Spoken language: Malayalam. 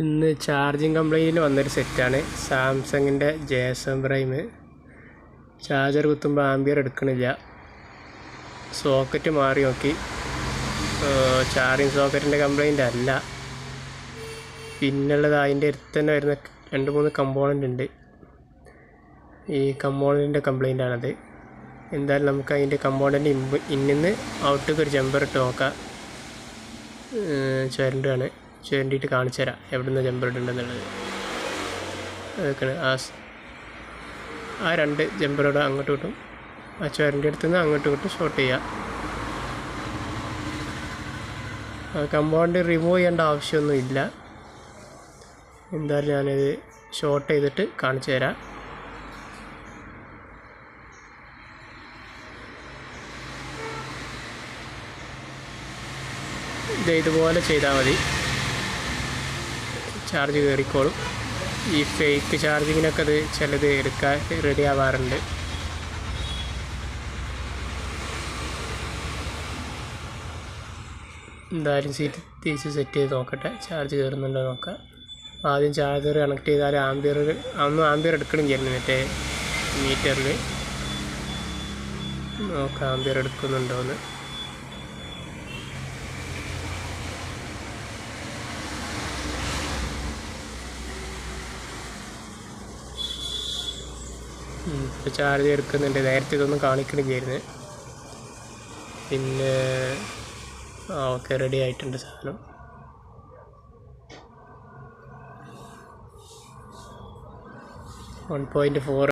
ഇന്ന് ചാർജിങ് കംപ്ലൈൻറ്റിന് വന്നൊരു സെറ്റാണ് സാംസങ്ങിൻ്റെ JSM പ്രൈം. ചാർജർ കുത്തുമ്പോൾ ആംബിയർ എടുക്കണില്ല. സോക്കറ്റ് മാറി നോക്കി, ചാർജിങ് സോക്കറ്റിൻ്റെ കംപ്ലൈൻ്റ് അല്ല. പിന്നുള്ളത് അതിൻ്റെ അടുത്ത് തന്നെ വരുന്ന 2-3 കമ്പോണൻ്റ് ഉണ്ട്. ഈ കമ്പോണൻറ്റിൻ്റെ കംപ്ലൈൻ്റ് ആണത്. എന്തായാലും നമുക്ക് അതിൻ്റെ കമ്പോണൻ്റ് ഇന്നിന്ന് ഔട്ടേക്ക് ഒരു ജമ്പർ ഇട്ട് നോക്കാം. ചുരണ്ടാണ്, ചുരണ്ടിയിട്ട് കാണിച്ചു തരാം എവിടെ നിന്ന് ജമ്പർ ഇടുന്നുണ്ടെന്നുള്ളത്. അതൊക്കെയാണ് ആ 2 ജമ്പറോട് അങ്ങോട്ടും ഇട്ടും ആ ചുരൻ്റെ അടുത്ത് നിന്ന് അങ്ങോട്ടും ഇട്ടും ഷോർട്ട് ചെയ്യുക. കമ്പൗണ്ട് റിമൂവ് ചെയ്യേണ്ട ആവശ്യമൊന്നും ഇല്ല. എന്തായാലും ഞാനിത് ഷോർട്ട് ചെയ്തിട്ട് കാണിച്ചു തരാം. ഇതുപോലെ ചെയ്താൽ മതി, ചാർജ് കയറിക്കോളും. ഈ ഫേക്ക് ചാർജിങ്ങിനൊക്കെ അത് ചിലത് എടുക്കാൻ റെഡി ആവാറുണ്ട്. എന്തായാലും തിരിച്ച് സെറ്റ് ചെയ്ത് നോക്കട്ടെ, ചാർജ് കയറുന്നുണ്ടോ നോക്കാം. ആദ്യം ചാർജർ കണക്ട് ചെയ്താൽ ആംബിയർ എടുക്കണം ചെയ്യുന്നു. മറ്റേ മീറ്ററിൽ നോക്കാം ആംബിയർ എടുക്കുന്നുണ്ടോയെന്ന്. ഇപ്പോൾ ചാർജ് എടുക്കുന്നുണ്ട്. നേരത്തെ ഇതൊന്നും കാണിക്കണില്ലായിരുന്നു. പിന്നെ ഓക്കെ, റെഡി ആയിട്ടുണ്ട് സാധനം. 1.4